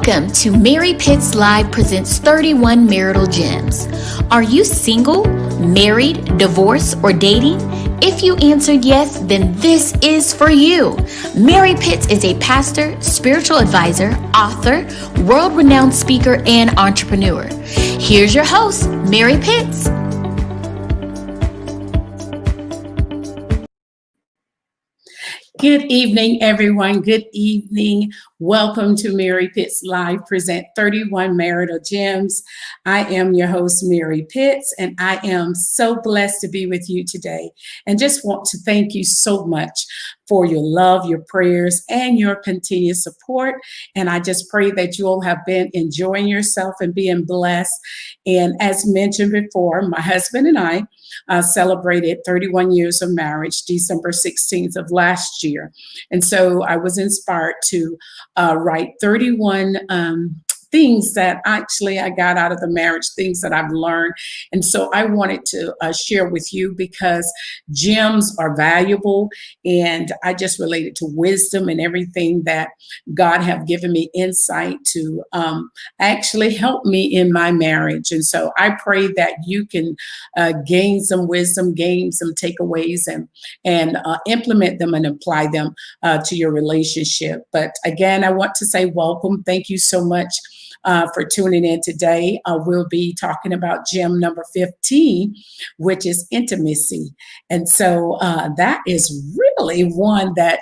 Welcome to Mary Pitts Live presents 31 Marital Gems. Are you single, married, divorced, or dating? If you answered yes, then this is for you. Mary Pitts is a pastor, spiritual advisor, author, world-renowned speaker, and entrepreneur. Here's your host, Mary Pitts. Good evening, everyone. Good evening. Welcome to Mary Pitts Live present 31 Marital Gems. I am your host, Mary Pitts, and I am so blessed to be with you today. And just want to thank you so much for your love, your prayers, and your continued support. And I just pray that you all have been enjoying yourself and being blessed. And as mentioned before, my husband and I celebrated 31 years of marriage, December 16th of last year. And so I was inspired to write 31 things that actually I got out of the marriage, things that I've learned. And so I wanted to share with you because gems are valuable, and I just related to wisdom and everything that God have given me insight to actually help me in my marriage. And so I pray that you can gain some wisdom, gain some takeaways, and implement them and apply them to your relationship. But again, I want to say welcome. Thank you so much for tuning in today. We'll be talking about gem number 15, which is intimacy. And so that is really one that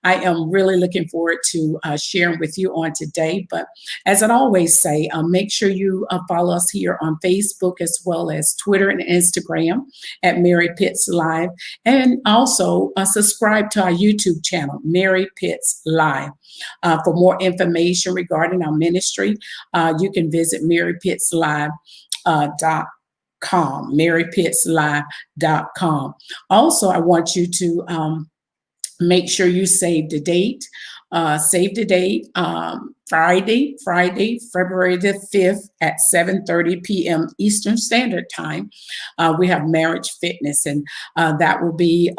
I am really looking forward to sharing with you on today. But as I always say, make sure you follow us here on Facebook as well as Twitter and Instagram at Mary Pitts Live. And also subscribe to our YouTube channel, Mary Pitts Live. For more information regarding our ministry, you can visit marypittslive.com, marypittslive.com. Also, I want you to make sure you save the date. Friday, February the 5th at 7:30 p.m. Eastern Standard Time. We have Marriage Fitness, and that will be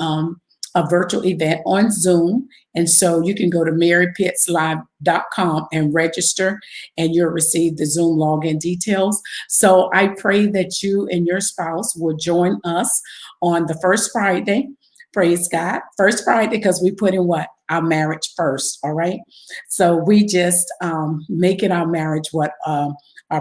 a virtual event on Zoom. And so you can go to marypittslive.com and register, and you'll receive the Zoom login details. So I pray that you and your spouse will join us on the first Friday. Praise God. First Friday, because we put in what? Our marriage first. All right. So we just making our marriage what our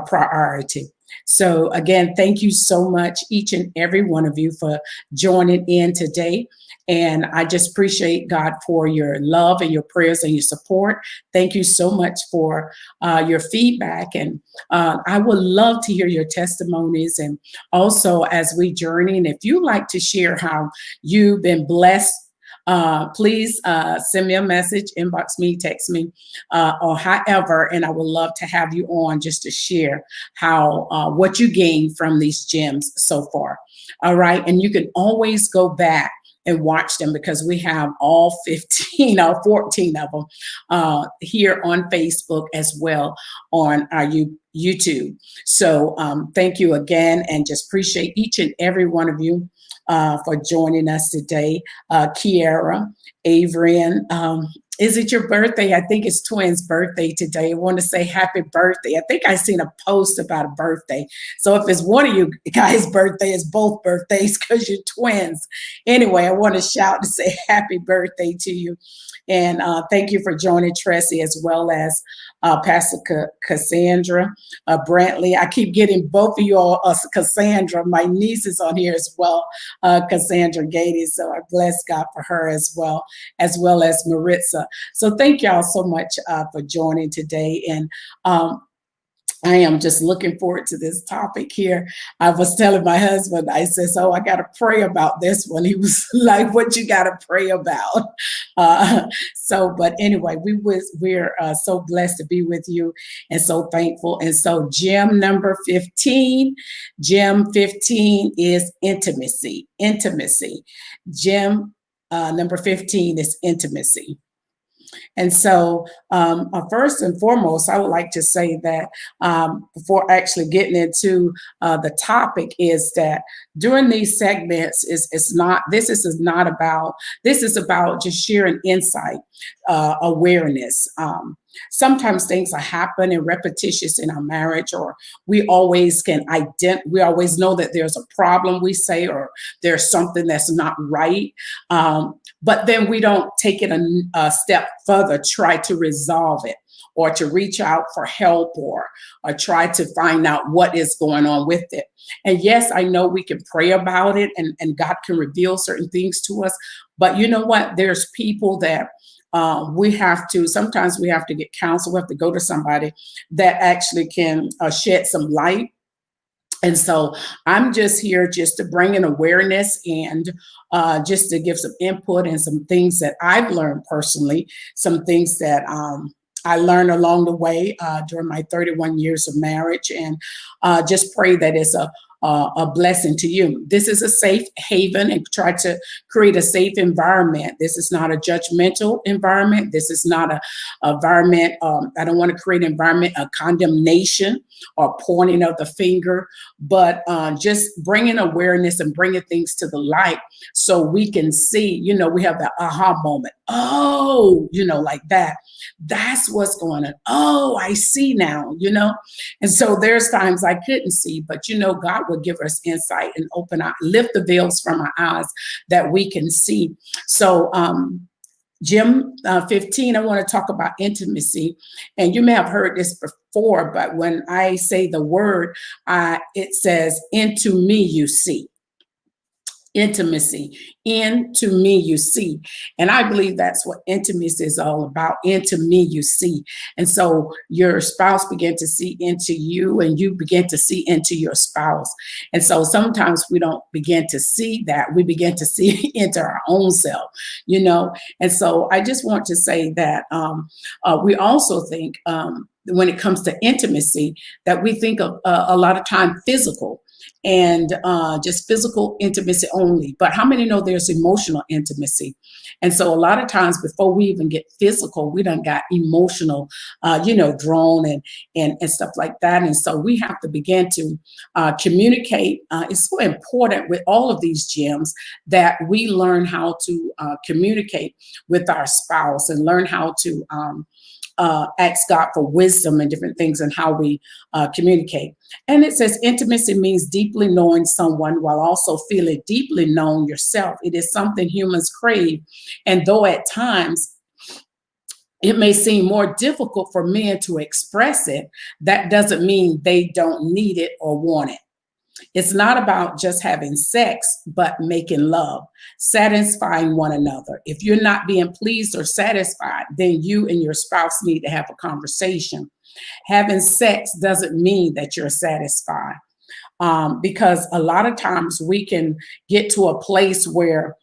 priority. So again, thank you so much, each and every one of you, for joining in today. And I just appreciate God for your love and your prayers and your support. Thank you so much for your feedback. And I would love to hear your testimonies. And also as we journey, and if you'd like to share how you've been blessed, please send me a message, inbox me, text me, or however, and I would love to have you on just to share how what you gained from these gems so far. All right, and you can always go back and watch them because we have all 15 or 14 of them here on Facebook as well on our YouTube. So thank you again, and just appreciate each and every one of you for joining us today. Kiara, Avrian, is it your birthday? I think it's twins' birthday today. I want to say happy birthday. I think I seen a post about a birthday. So if it's one of you guys' birthday, it's both birthdays because you're twins. Anyway, I want to shout to say happy birthday to you. And thank you for joining Tracy, as well as Pastor Cassandra Brantley. I keep getting both of you all, Cassandra. My niece is on here as well, Cassandra Gady. So I bless God for her as well as Maritza. So thank y'all so much for joining today. And I am just looking forward to this topic here. I was telling my husband, I said, so I got to pray about this one. He was like, what you got to pray about? But anyway, we're so blessed to be with you and so thankful. And so gem number 15 is intimacy. Gem number 15 is intimacy. And so first and foremost, I would like to say that before actually getting into the topic, is that during these segments this is about just sharing insight, awareness, Sometimes things are happening repetitious in our marriage, or we always we always know that there's a problem, we say, or there's something that's not right. But then we don't take it a step further, try to resolve it, or to reach out for help, or try to find out what is going on with it. And yes, I know we can pray about it, and God can reveal certain things to us. But you know what? There's people that sometimes we have to get counsel. We have to go to somebody that actually can shed some light. And so I'm just here just to bring in awareness, and just to give some input and some things that I've learned personally, some things that I learned along the way during my 31 years of marriage, and just pray that it's a blessing to you. This is a safe haven, and try to create a safe environment. This is not a judgmental environment. This is not a environment. I don't want to create an environment of condemnation or pointing of the finger, but just bringing awareness and bringing things to the light so we can see, we have the aha moment. Oh, like that. That's what's going on. Oh, I see now, And so there's times I couldn't see, but God will give us insight and lift the veils from our eyes that we can see. So Jim 15, I want to talk about intimacy. And you may have heard this before, but when I say the word, it says, into me you see. Intimacy. Into me you see. And I believe that's what intimacy is all about. Into me you see. And so your spouse began to see into you, and you begin to see into your spouse. And so sometimes we don't begin to see that. We begin to see into our own self, And so I just want to say that we also think when it comes to intimacy, that we think of a lot of time physical, and just physical intimacy only. But how many know there's emotional intimacy? And so a lot of times before we even get physical, we done got emotional, drawn and stuff like that. And so we have to begin to communicate. It's so important with all of these gems that we learn how to communicate with our spouse, and learn how to ask God for wisdom and different things and how we communicate. And it says intimacy means deeply knowing someone while also feeling deeply known yourself. It is something humans crave. And though at times it may seem more difficult for men to express it, that doesn't mean they don't need it or want it. It's not about just having sex, but making love, satisfying one another. If you're not being pleased or satisfied, then you and your spouse need to have a conversation. Having sex doesn't mean that you're satisfied, because a lot of times we can get to a place where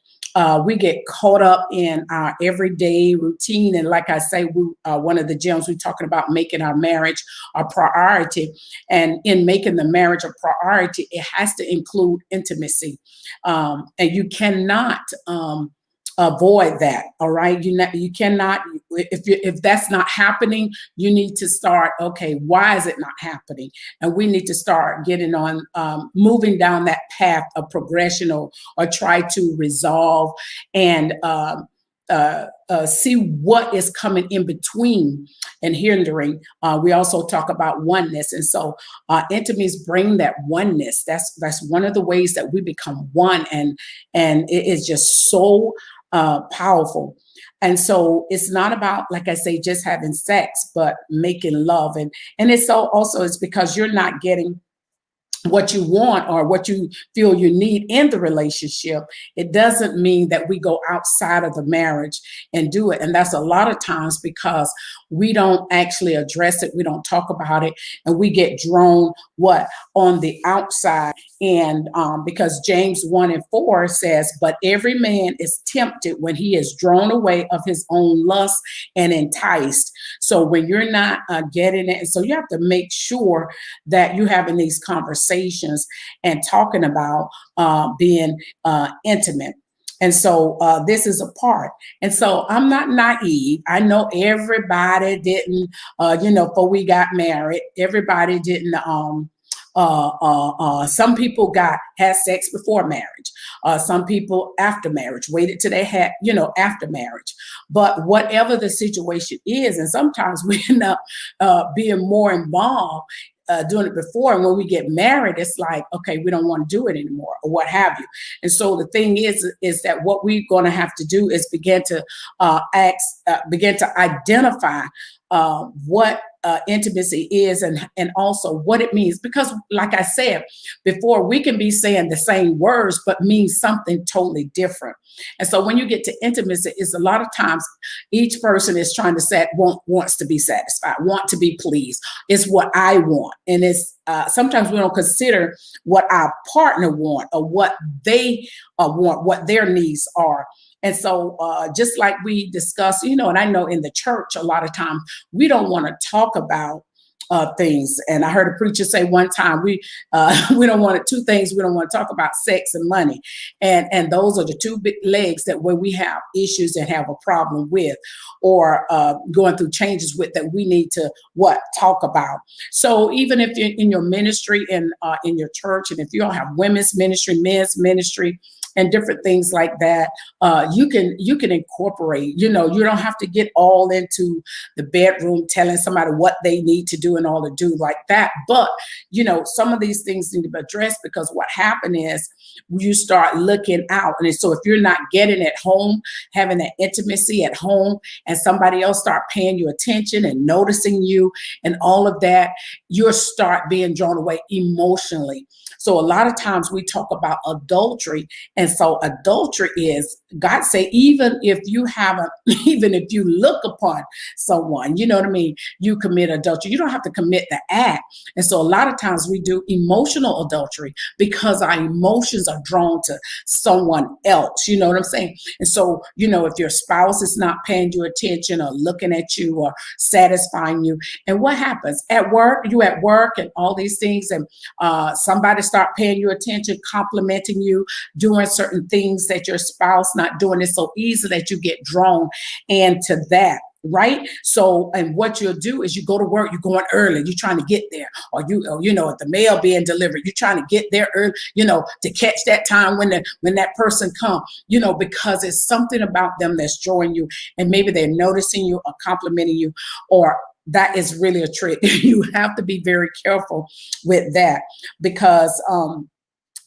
we get caught up in our everyday routine. And like I say, one of the gems we're talking about making our marriage a priority. And in making the marriage a priority, it has to include intimacy. And you cannot avoid that. All right. You cannot, if that's not happening, you need to start, okay, why is it not happening? And we need to start getting on, moving down that path of progression, or try to resolve and see what is coming in between and hindering. We also talk about oneness. And so intimacies bring that oneness. That's one of the ways that we become one. And it is just so powerful. And so it's not about, like I say, just having sex, but making love. And it's also it's because you're not getting what you want or what you feel you need in the relationship. It doesn't mean that we go outside of the marriage and do it. And that's a lot of times because we don't actually address it. We don't talk about it, and we get drawn on the outside. And because James 1:4 says, but every man is tempted when he is drawn away of his own lust and enticed. So when you're not getting it, so you have to make sure that you're having these conversations and talking about being intimate. And so this is a part. And so I'm not naive. I know everybody didn't, before we got married, everybody didn't, some people had sex before marriage. Some people after marriage, waited till they had, after marriage. But whatever the situation is, and sometimes we end up being more involved doing it before. And when we get married, it's like, okay, we don't want to do it anymore or what have you. And so the thing is that what we're going to have to do is begin to begin to identify what intimacy is and also what it means. Because like I said before, we can be saying the same words, but mean something totally different. And so when you get to intimacy, it's a lot of times each person is trying to wants to be satisfied, want to be pleased. It's what I want. And it's sometimes we don't consider what our partner want or what they want, what their needs are. And so just like we discussed, and I know in the church, a lot of times we don't want to talk about things. And I heard a preacher say one time, we don't want two things. We don't want to talk about sex and money. And those are the two big legs that where we have issues and have a problem with, or going through changes with, that we need to talk about. So even if you're in your ministry and in your church, and if you don't have women's ministry, men's ministry, and different things like that, you can incorporate. You don't have to get all into the bedroom telling somebody what they need to do and all to do like that. But some of these things need to be addressed, because what happened is you start looking out. And so if you're not getting at home, having that intimacy at home, and somebody else start paying you attention and noticing you and all of that, you'll start being drawn away emotionally. So a lot of times we talk about adultery. And so adultery is, God say, even if you look upon someone, you know what I mean, you commit adultery. You don't have to commit the act. And so a lot of times we do emotional adultery because our emotions are drawn to someone else. You know what I'm saying? And so, if your spouse is not paying you attention or looking at you or satisfying you, and what happens at work, you at work and all these things, and somebody start paying you attention, complimenting you, doing certain things that your spouse not doing. It's so easy that you get drawn into that. Right. So, and what you'll do is you go to work, you're going early, you're trying to get there, or at the mail being delivered, you're trying to get there early, to catch that time when that person come, because it's something about them that's drawing you, and maybe they're noticing you or complimenting you, or that is really a trick. You have to be very careful with that, because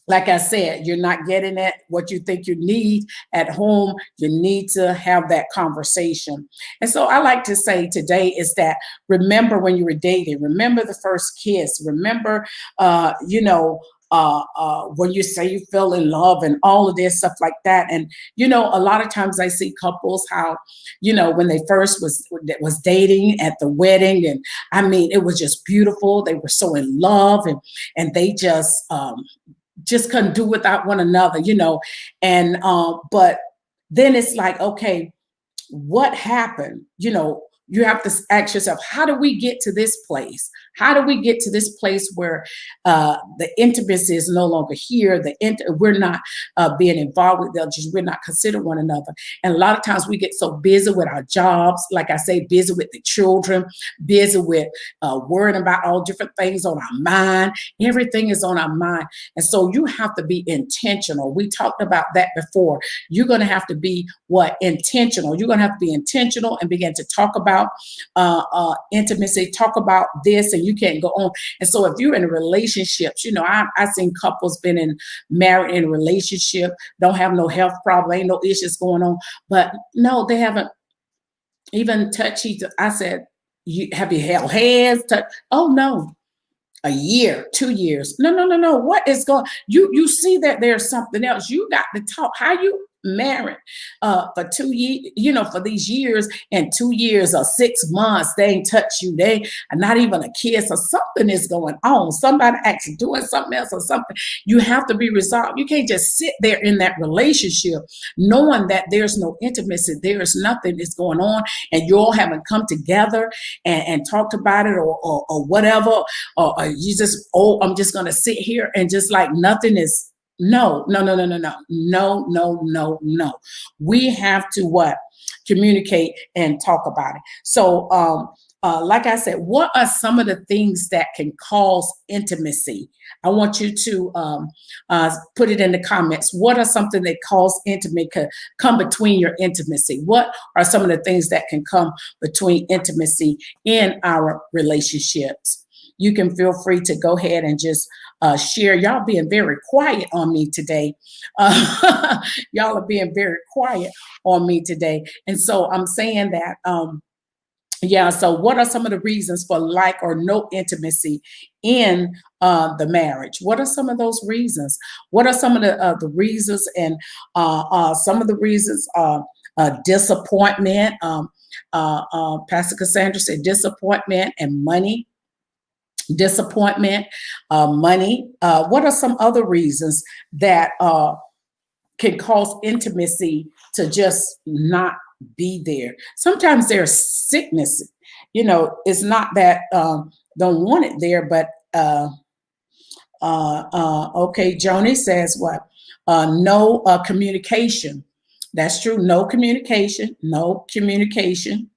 like I said, you're not getting at what you think you need at home. You need to have that conversation. And so I like to say today is that, remember when you were dating, remember the first kiss, remember, when you say you fell in love and all of this stuff like that. And, a lot of times I see couples how, when they first was dating at the wedding, and I mean, it was just beautiful. They were so in love, and they just couldn't do without one another, and but then it's like, okay, what happened? You have to ask yourself, how do we get to this place? How do we get to this place where the intimacy is no longer here? We're not being involved with others. We're not considering one another. And a lot of times we get so busy with our jobs, like I say, busy with the children, busy with worrying about all different things on our mind. Everything is on our mind. And so you have to be intentional. We talked about that before. You're going to have to be intentional. You're going to have to be intentional and begin to talk about intimacy, talk about this, and you can't go on. And so if you're in relationships, I've seen couples been married in a relationship, don't have no health problem, ain't no issues going on, but no, they haven't even touched each other. I said, have you held hands? Oh no. A year, 2 years. No. What is going? You see that there's something else. You got to talk. How you married for 2 years, for these years, and 2 years or 6 months, they ain't touch you. They are not even a kiss, or something is going on. Somebody actually doing something else or something. You have to be resolved. You can't just sit there in that relationship knowing that there's no intimacy. There's nothing that's going on, and you all haven't come together and talked about it or whatever, or you just, I'm just going to sit here and just like nothing is. No. We have to communicate and talk about it. So like I said, what are some of the things that can cause intimacy? I want you to put it in the comments. What are something that cause intimacy, come between your intimacy? What are some of the things that can come between intimacy in our relationships? You can feel free to go ahead and just share. Y'all being very quiet on me today. Y'all are being very quiet on me today. And so I'm saying that, yeah, so what are some of the reasons for lack or no intimacy in the marriage? What are some of those reasons? What are some of the reasons? And some of the reasons are disappointment. Pastor Cassandra said disappointment and money. Disappointment, money. What are some other reasons that can cause intimacy to just not be there? Sometimes there's sickness. You know, it's not that don't want it there, but okay, Joni says what? No communication. That's true. No communication. No communication.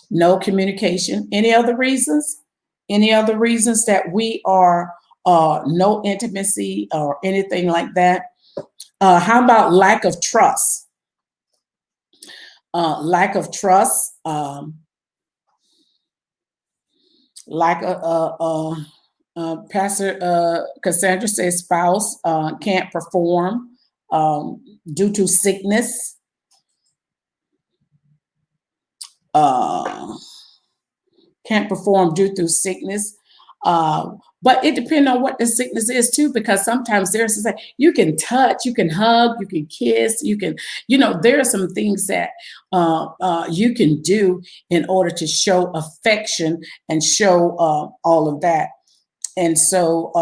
No communication. Any other reasons? Any other reasons that we are no intimacy or anything like that? How about lack of trust? Lack of trust. Pastor Cassandra says spouse can't perform due to sickness. Can't perform due to sickness. But it depends on what the sickness is too, because sometimes there's like you can touch, you can hug, you can kiss, you can, you know, there are some things that you can do in order to show affection and show all of that. And so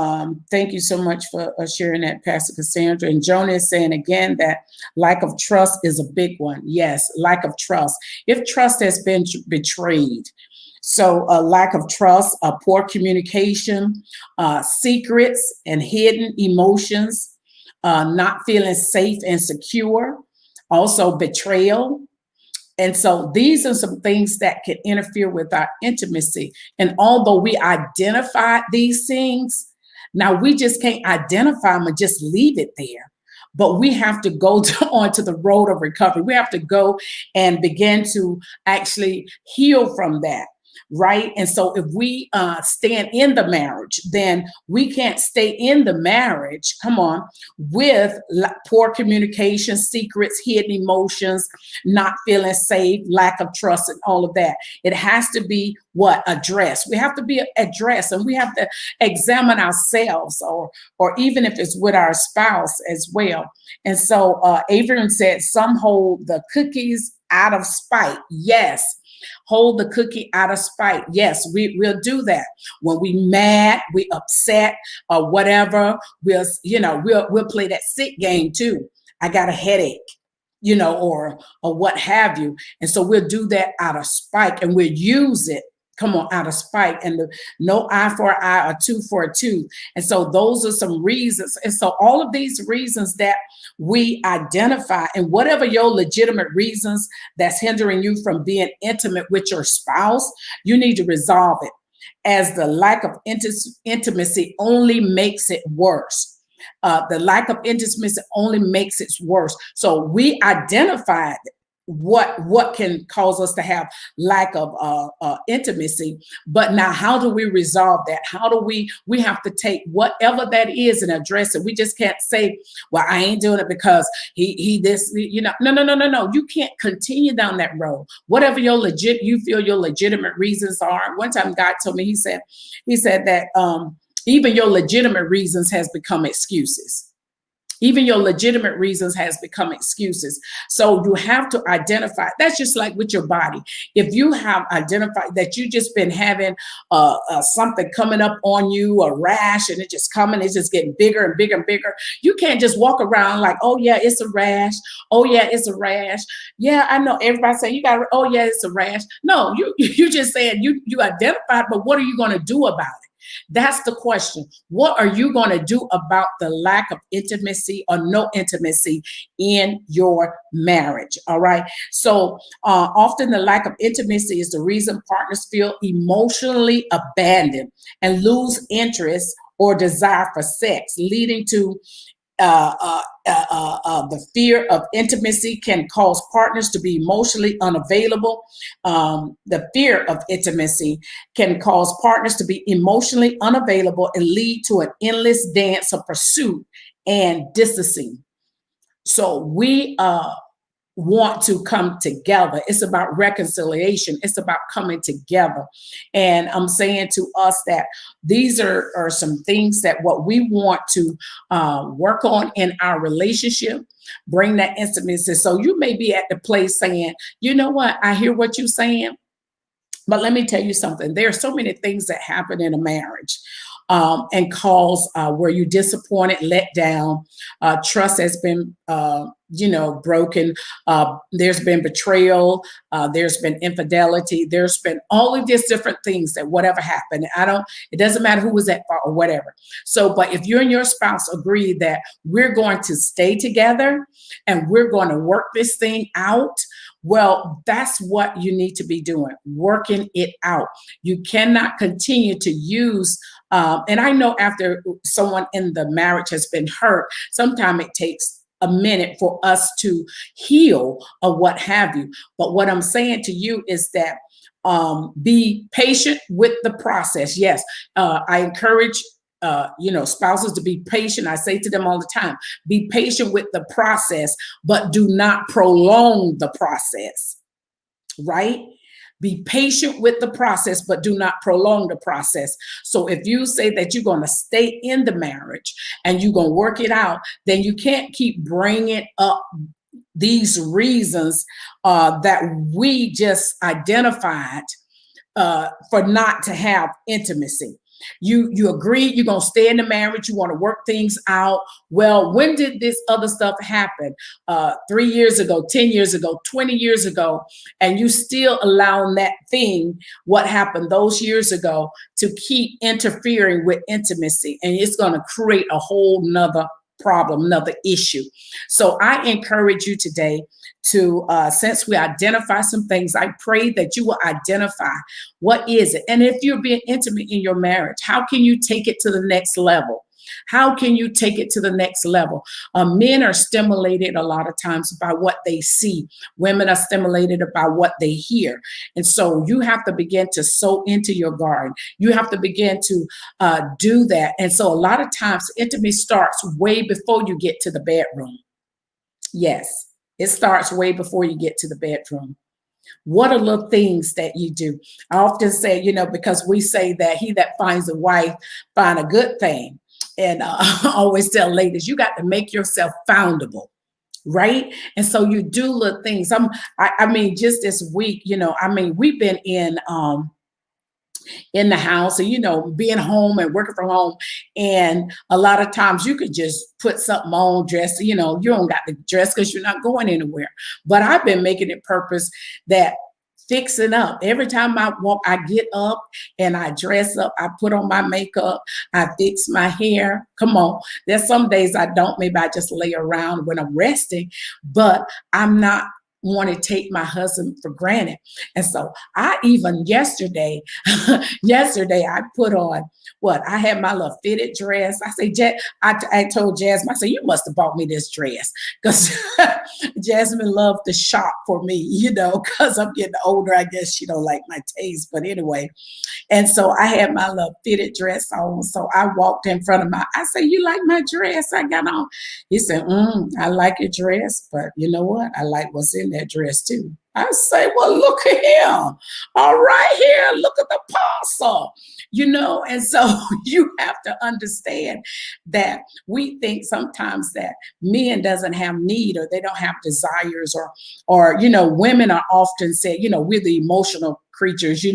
thank you so much for sharing that, Pastor Cassandra. And Jonah is saying again that lack of trust is a big one. Yes, lack of trust. If trust has been betrayed, so a lack of trust, poor communication, secrets and hidden emotions, not feeling safe and secure, also betrayal. And so these are some things that can interfere with our intimacy. And although we identify these things, now we just can't identify them and just leave it there. But we have to go onto the road of recovery. We have to go and begin to actually heal from that. Right. And so if we stand in the marriage, then we can't stay in the marriage, come on, with poor communication, secrets, hidden emotions, not feeling safe, lack of trust, and all of that. It has to be what? Addressed. We have to be addressed, and we have to examine ourselves, or even if it's with our spouse as well. And so Adrian said, some hold the cookies out of spite. Yes. Hold the cookie out of spite. Yes, we'll do that. When we mad, we upset or whatever, we'll play that sick game too. I got a headache, or what have you. And so we'll do that out of spite, and we'll use it, come on, out of spite, and no eye for an eye or tooth for a tooth. And so those are some reasons. And so all of these reasons that we identify, and whatever your legitimate reasons that's hindering you from being intimate with your spouse, you need to resolve it, as the lack of intimacy only makes it worse. The lack of intimacy only makes it worse. So we identified what can cause us to have lack of intimacy, but now how do we resolve that? How do we have to take whatever that is and address it. We just can't say, well, I ain't doing it because he this, no, you can't continue down that road. Whatever you feel your legitimate reasons are. One time God told me, he said that even your legitimate reasons has become excuses. Even your legitimate reasons has become excuses. So you have to identify. That's just like with your body. If you have identified that you just been having something coming up on you, a rash, and it's just getting bigger and bigger and bigger. You can't just walk around like, oh yeah, it's a rash. Oh yeah, it's a rash. Yeah, I know. Everybody say you got. Oh yeah, it's a rash. No, you just saying you identified, but what are you going to do about it? That's the question. What are you going to do about the lack of intimacy or no intimacy in your marriage? All right. So often the lack of intimacy is the reason partners feel emotionally abandoned and lose interest or desire for sex, leading to the fear of intimacy can cause partners to be emotionally unavailable. The fear of intimacy can cause partners to be emotionally unavailable and lead to an endless dance of pursuit and distancing. So we want to come together. It's about reconciliation. It's about coming together. And I'm saying to us that these are some things that what we want to work on in our relationship, bring that intimacy. So you may be at the place saying, you know what, I hear what you're saying, but let me tell you something. There are so many things that happen in a marriage and cause where you're disappointed, let down, trust has been, broken. There's been betrayal. There's been infidelity. There's been all of these different things that whatever happened. It doesn't matter who was at fault or whatever. So, but if you and your spouse agree that we're going to stay together and we're going to work this thing out, well, that's what you need to be doing, working it out. You cannot continue to use, and I know after someone in the marriage has been hurt, sometimes it takes a minute for us to heal or what have you. But what I'm saying to you is that be patient with the process. Yes, I encourage spouses to be patient. I say to them all the time, be patient with the process, but do not prolong the process, right? Be patient with the process, but do not prolong the process. So if you say that you're going to stay in the marriage and you're going to work it out, then you can't keep bringing up these reasons that we just identified for not to have intimacy. You agree you're going to stay in the marriage, you want to work things out. Well, when did this other stuff happen? 3 years ago, 10 years ago, 20 years ago, and you still allowing that thing, what happened those years ago, to keep interfering with intimacy, and it's going to create a whole nother problem, another issue. So I encourage you today to, since we identify some things, I pray that you will identify what is it. And if you're being intimate in your marriage, how can you take it to the next level? How can you take it to the next level? Men are stimulated a lot of times by what they see. Women are stimulated by what they hear. And so you have to begin to sow into your garden. You have to begin to do that. And so a lot of times intimacy starts way before you get to the bedroom. Yes, it starts way before you get to the bedroom. What are little things that you do? I often say, because we say that he that finds a wife find a good thing. And I always tell ladies, you got to make yourself foundable, right? And so you do little things. I mean, just this week, we've been in the house and, being home and working from home. And a lot of times you could just put something on, dress, you don't got to dress because you're not going anywhere. But I've been making it purpose that fixing up. Every time I get up and I dress up, I put on my makeup, I fix my hair. Come on. There's some days I don't, maybe I just lay around when I'm resting, but I'm not want to take my husband for granted. And so I even yesterday I put on I had my little fitted dress. I say, I told Jasmine, I said, you must have bought me this dress, because Jasmine loved to shop for me, because I'm getting older. I guess she don't like my taste, but anyway. And so I had my little fitted dress on. So I walked in front of I said, you like my dress I got on? He said, I like your dress, but you know what? I like what's in that dress too. I say, well, look at him. All right here, look at the parcel, and so you have to understand that we think sometimes that men doesn't have need, or they don't have desires, or women are often said, we're the emotional creatures,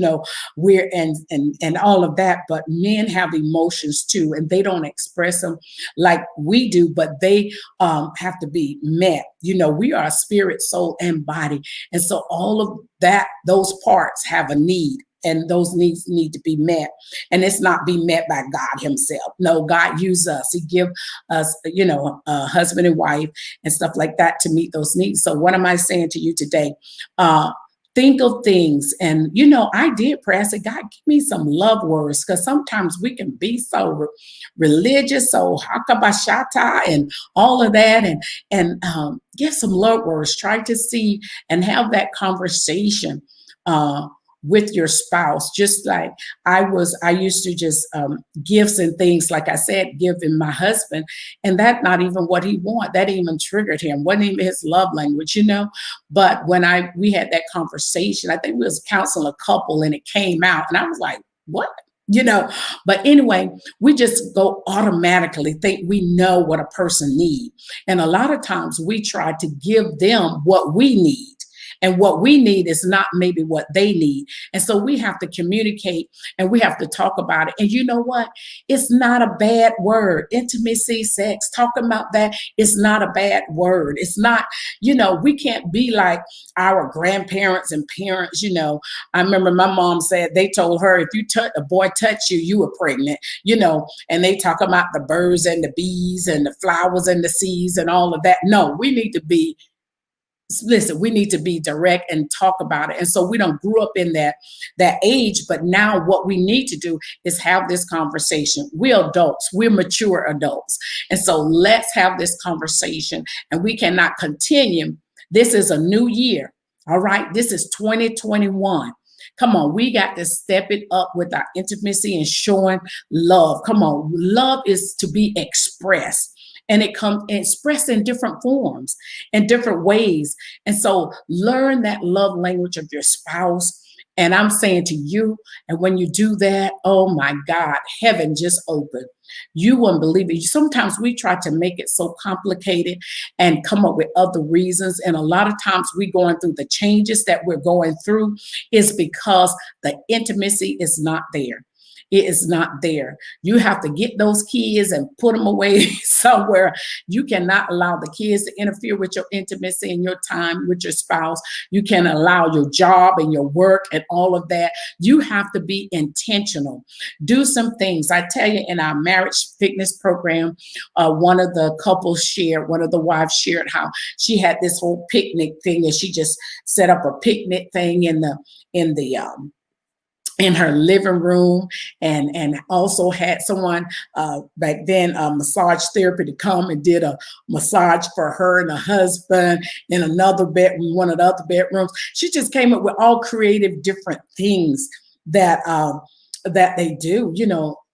we're and all of that, but men have emotions too, and they don't express them like we do, but they have to be met. We are spirit, soul, and body, and so all of that, those parts have a need. and those needs need to be met. And it's not be met by God himself. No, God used us. He give us, a husband and wife and stuff like that to meet those needs. So what am I saying to you today? Think of things. And, I did pray. I said, God, give me some love words, because sometimes we can be so religious, so hakabashata and all of that. And get some love words. Try to see and have that conversation with your spouse. Just like I used to just gifts and things, like I said, giving my husband, and that not even what he want. That even triggered him. Wasn't even his love language, But when we had that conversation, I think we was counseling a couple, and it came out, and I was like, what? But anyway, we just go automatically think we know what a person needs. And a lot of times we try to give them what we need. And what we need is not maybe what they need. And so we have to communicate, and we have to talk about it. And you know what? It's not a bad word. Intimacy, sex, talking about that is not a bad word. It's not, we can't be like our grandparents and parents. I remember my mom said they told her, if a boy touched you, you were pregnant, and they talk about the birds and the bees and the flowers and the seas and all of that. No, we need to be direct and talk about it. And so we don't grew up in that age, but now what we need to do is have this conversation. We're adults, we're mature adults. And so let's have this conversation, and we cannot continue. This is a new year. All right. This is 2021. Come on, we got to step it up with our intimacy and showing love. Come on, love is to be expressed. And it comes expressed in different forms, in different ways. And so learn that love language of your spouse. And I'm saying to you, and when you do that, oh my God, heaven just opened. You wouldn't believe it. Sometimes we try to make it so complicated and come up with other reasons. And a lot of times we going through the changes that we're going through is because the intimacy is not there. It is not there. You have to get those kids and put them away somewhere. You cannot allow the kids to interfere with your intimacy and your time with your spouse. You can allow your job and your work and all of that. You have to be intentional. Do some things. I tell you, in our marriage fitness program, one of the couples shared, one of the wives shared how she had this whole picnic thing, and she just set up a picnic thing in her living room, and also had someone back then, massage therapy, to come and did a massage for her and her husband in another bedroom, one of the other bedrooms. She just came up with all creative different things that they do.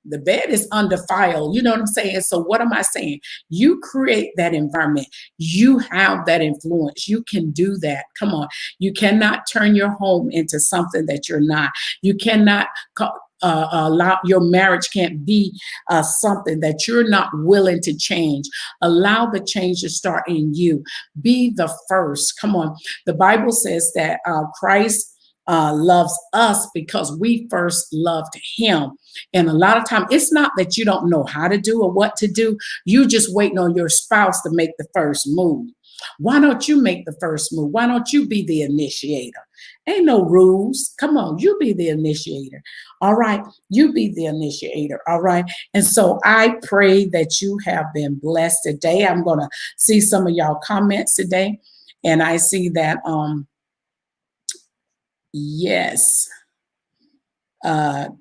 The bed is undefiled. You know what I'm saying? So what am I saying? You create that environment. You have that influence. You can do that. Come on. You cannot turn your home into something that you're not. You cannot allow your marriage can't be something that you're not willing to change. Allow the change to start in you. Be the first. Come on. The Bible says that Christ loves us because we first loved him. And a lot of time, it's not that you don't know how to do or what to do. You just waiting on your spouse to make the first move. Why don't you make the first move? Why don't you be the initiator? Ain't no rules. Come on, you be the initiator. All right, you be the initiator. All right. And so I pray that you have been blessed today. I'm going to see some of y'all comments today. And I see that, yes.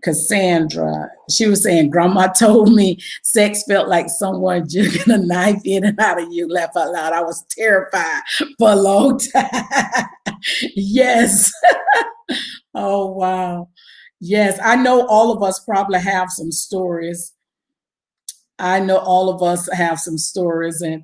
Cassandra, she was saying, Grandma told me sex felt like someone jigging a knife in and out of you. Laugh out loud. I was terrified for a long time. Yes. Oh, wow. Yes. I know all of us probably have some stories. I know all of us have some stories, and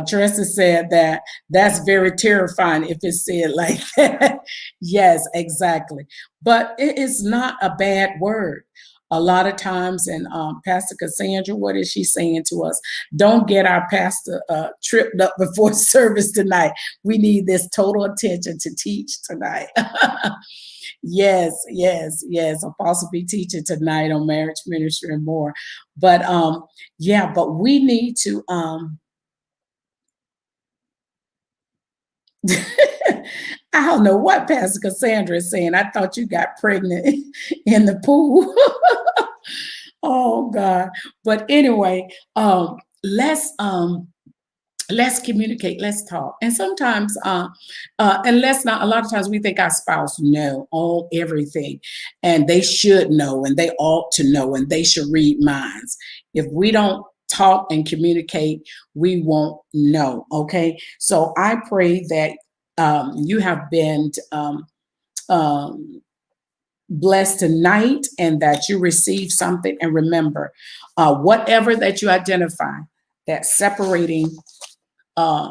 Teresa said that that's very terrifying if it's said like that. Yes, exactly. But it is not a bad word. A lot of times, and Pastor Cassandra, what is she saying to us? Don't get our pastor tripped up before service tonight. We need this total attention to teach tonight. Yes, yes, yes. Apostle be teaching tonight on marriage ministry and more. But but we need to I don't know what Pastor Cassandra is saying. I thought you got pregnant in the pool. Oh God. But anyway, let's communicate, let's talk. And sometimes and let's not, a lot of times we think our spouse know all everything, and they should know, and they ought to know, and they should read minds. If we don't talk and communicate, we won't know. Okay, so I pray that you have been um, blessed tonight, and that you receive something. And remember, whatever that you identify that's separating uh,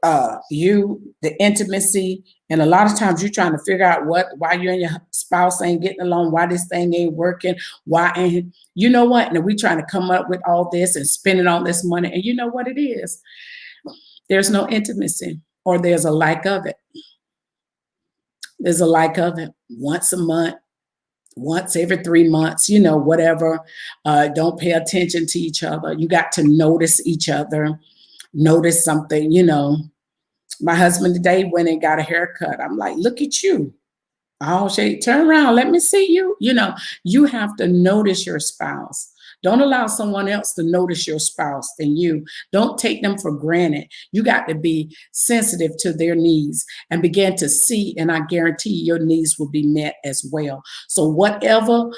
the intimacy, and a lot of times you're trying to figure out why you and your spouse ain't getting along, why this thing ain't working, why ain't, you know what? And we trying to come up with all this and spending all this money, and you know what it is? There's no intimacy, or there's a lack of it. There's a lack of it. Once a month, once every 3 months, whatever. Don't pay attention to each other. You got to notice each other. Notice something. My husband today went and got a haircut. I'm like, look at you. Oh, shit, turn around. Let me see you. You have to notice your spouse. Don't allow someone else to notice your spouse than you. Don't take them for granted. You got to be sensitive to their needs and begin to see, and I guarantee your needs will be met as well. So whatever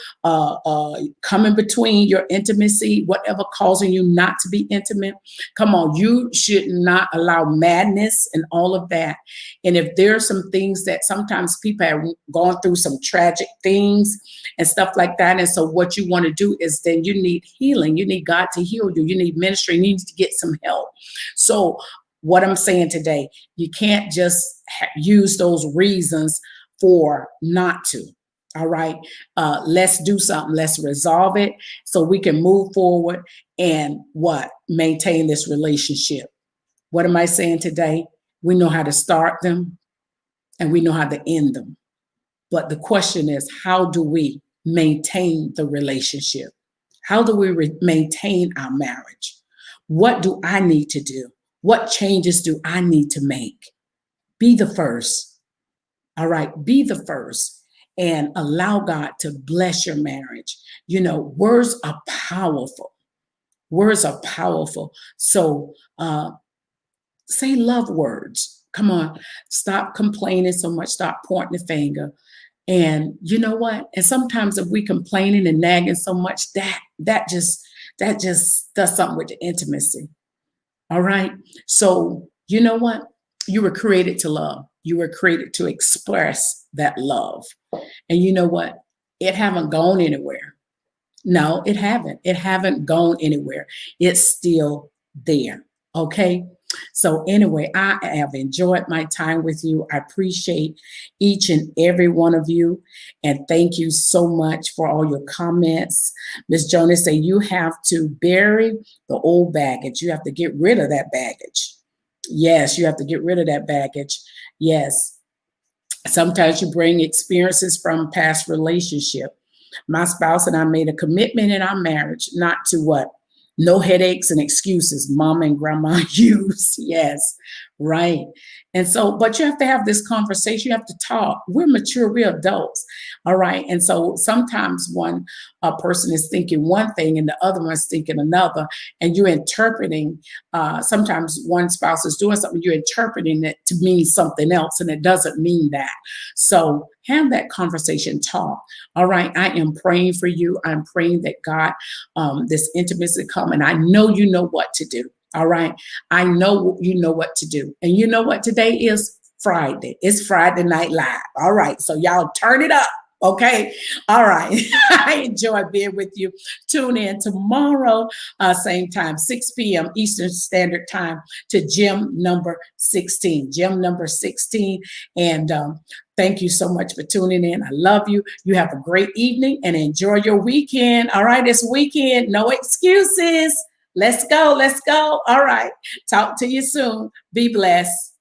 coming between your intimacy, whatever causing you not to be intimate, come on, you should not allow madness and all of that. And if there are some things that sometimes people have gone through, some tragic things and stuff like that, and so what you want to do is then you need healing. You need God to heal you. You need ministry. You need to get some help. So what I'm saying today, you can't just use those reasons for not to. All right. Let's do something. Let's resolve it so we can move forward and maintain this relationship. What am I saying today? We know how to start them and we know how to end them. But the question is, how do we maintain the relationship? How do we maintain our marriage? What do I need to do? What changes do I need to make? Be the first. All right, be the first and allow God to bless your marriage. Words are powerful. Words are powerful. So say love words. Come on, stop complaining so much. Stop pointing the finger. And you know what? And sometimes if we complaining and nagging so much, that just does something with the intimacy. All right. So you know what? You were created to love. You were created to express that love. And you know what? It haven't gone anywhere. No, it haven't. It haven't gone anywhere. It's still there. Okay. So anyway, I have enjoyed my time with you. I appreciate each and every one of you. And thank you so much for all your comments. Ms. Jonas said you have to bury the old baggage. You have to get rid of that baggage. Yes, you have to get rid of that baggage. Yes. Sometimes you bring experiences from past relationship. My spouse and I made a commitment in our marriage not to no headaches and excuses mama and grandma use. Yes, right. And so, but you have to have this conversation. You have to talk. We're mature, we're adults. All right. And so sometimes one person is thinking one thing and the other one's thinking another, and you're interpreting. Sometimes one spouse is doing something, you're interpreting it to mean something else, and it doesn't mean that. So have that conversation, talk. All right. I am praying for you. I'm praying that God, this intimacy come, and I know you know what to do. All right. I know you know what to do. And you know what today is? Friday. It's Friday Night Live. All right. So y'all turn it up. Okay. All right. I enjoy being with you. Tune in tomorrow, same time, 6 p.m. Eastern Standard Time, to gym number 16. Gym number 16. And thank you so much for tuning in. I love you. You have a great evening and enjoy your weekend. All right. It's weekend. No excuses. Let's go. Let's go. All right. Talk to you soon. Be blessed.